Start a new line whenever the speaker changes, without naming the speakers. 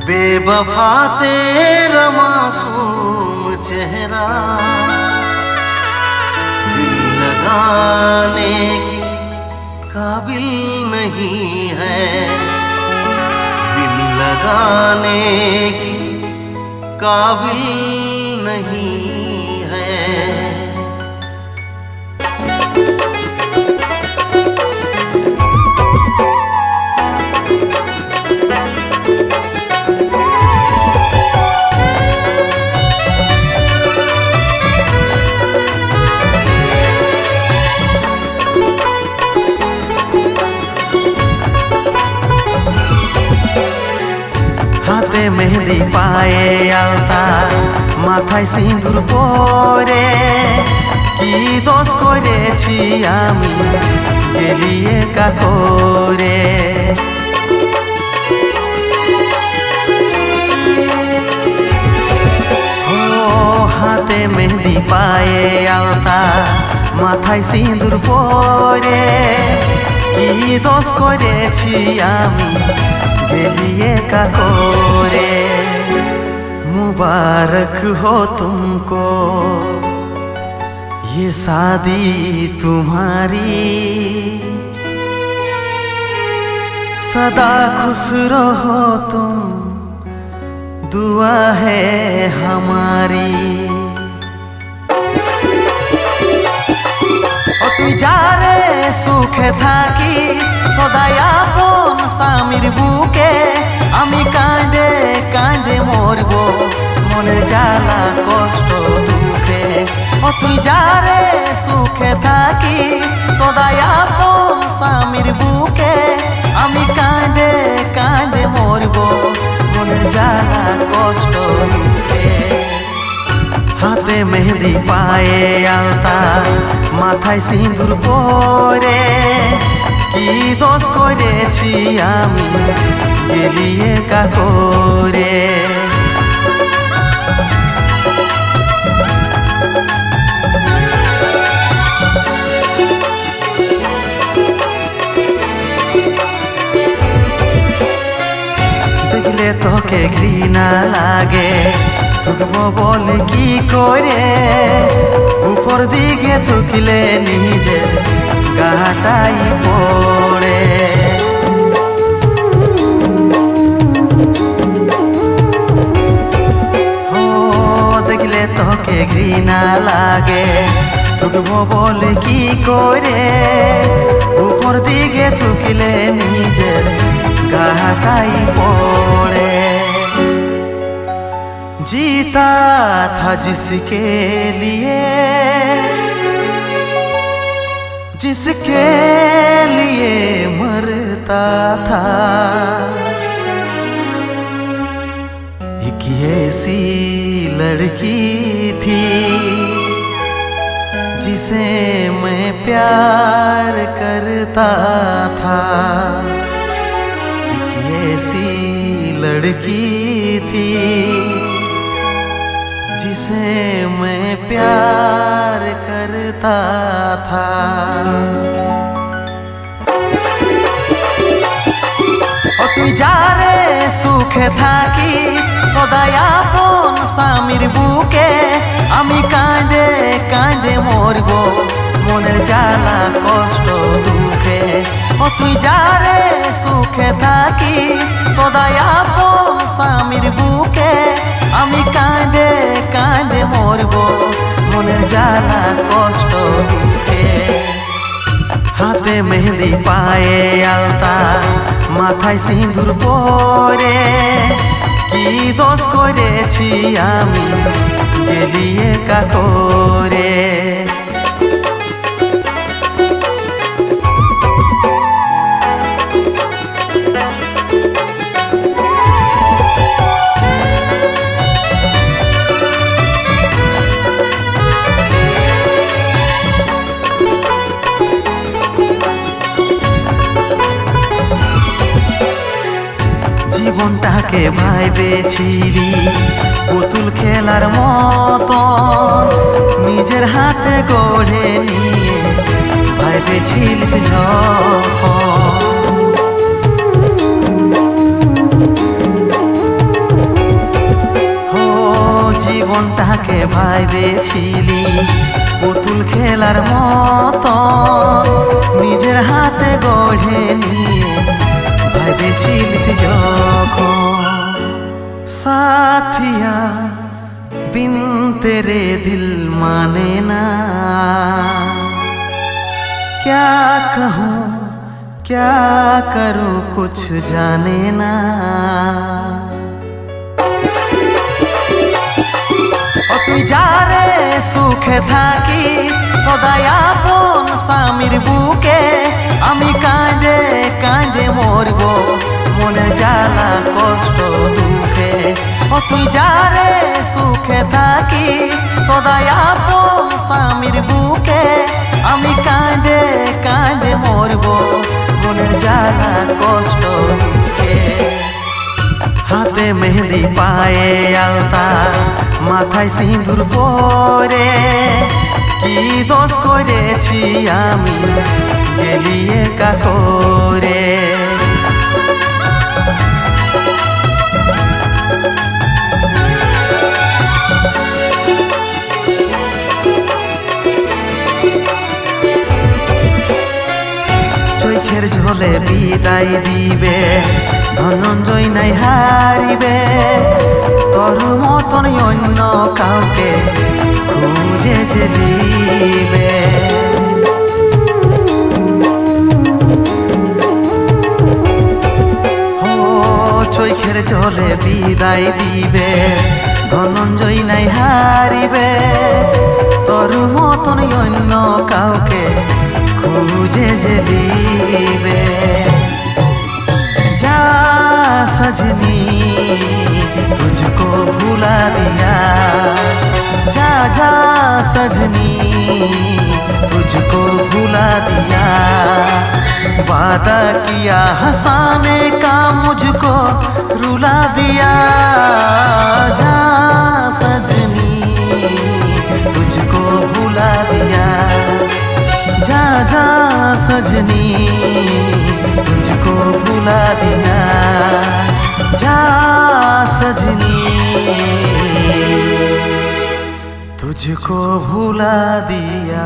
बेवफा तेरा मासूम चेहरा दिल लगाने की काबिल नहीं है, दिल लगाने की काबिल नहीं है। হাতে মেহেদি পায়ে আলতা মাথায় সিঁদুর পরে কি দোষ করেছি আমি গেলি একা করে। ও হাতে মেহেদি পায়ে আলতা মাথায় সিঁদুর পরে কি দোষ করেছি আমি गली एका कोरे। मुबारक हो तुमको ये शादी तुम्हारी, सदा खुश रहो तुम दुआ है हमारी। ও তুই যারে সুখে থাকি সদাই আপন স্বামীর বুকে, আমি কাঁদে কাঁদে মরব মনের জ্বালা কষ্ট দুঃখে। ও তুই যারে সুখে থাকি সদাই আপন স্বামীর বুকে, আমি কাঁদে কাঁদে মরব মনের জ্বালা কষ্ট দুঃখে। হাতে মেহেদি পায়ে আলতা মাথায় সিঁদুর পরে কি দোষ করেছি আমি গেলি একা করে। দেখলে তোকে ঘৃণা লাগে থুকবো বলে কি করে, উপর দিকে থুকলে নিজের গাটাই পড়ে। ও দেখলে তোকে ঘৃণা লাগে থুকবো বলে কি করে, উপর দিকে থুকলে নিজের গাটাই পড়ে। जीता था जिसके लिए, जिसके लिए मरता था, एक ऐसी लड़की थी जिसे मैं प्यार करता था। एक ऐसी लड़की थी जिसे मैं प्यार करता था। ও তুই যারে সুখে থাকি সদাই আপন স্বামীর বুকে, আমি কাঁদে কাঁদে মরব মনের জ্বালা কষ্ট দুঃখে। ও তুই যারে সুখে থাকি সদাই আপন স্বামীর বুকে, আমি কাঁদে কাঁদে মরব মনের জ্বালা কষ্ট দুঃখে। হাতে মেহেদি পায়ে আলতা মাথায় সিঁদুর পরে কি দোষ করেছি আমি গেলি একা করে। জীবনটাকে ভাইবেছিলি পুতুল খেলার মতো, নিজের হাতে গড়ে নিয়ে ভাইবেছিলিস যখন। ভাইবেছিলি পুতুল খেলার মতো নিজের হাতে গড়ে নিয়ে ভাইবেছিলিস যখন সাথিয়া बिन तेरे दिल माने ना क्या कहूँ क्या करूँ कुछ जाने ना ও তুই যারে সুখে থাকিস সদাই আপন স্বামীর বুকে আমি কাঁদে কাঁদে মরব মনে জ্বালা কষ্ট দুঃখে ও তুই যারে সুখে থাকিস সদাই আপন স্বামীর বুকে আমি কাঁদে কাঁদে মরব মনের জ্বালা কষ্ট দুঃখে হাতে মেহেদি পায়ে আলতা মাথায় সিঁদুর পরে কি দোষ করেছি আমি গেলি একা করে চোখের ঝোলে বিদায় দিবে ধনঞ্জয় নাই হারিবে তোর মতন অন্য কাউকে খুঁজে যে দিবে ও চোখের ঝোলে বিদায় দিবে ধনঞ্জয় নাই হারিবে তোর মতন অন্য কাউকে খুঁজে যে দিবে जा सजनी तुझको भुला दिया जा जा सजनी तुझको भुला दिया वादा किया हंसाने का मुझको रुला दिया जा सजनी तुझको भुला दिया जा जा सजनी तुझको भुला दिया जा सजनी तुझको भुला दिया।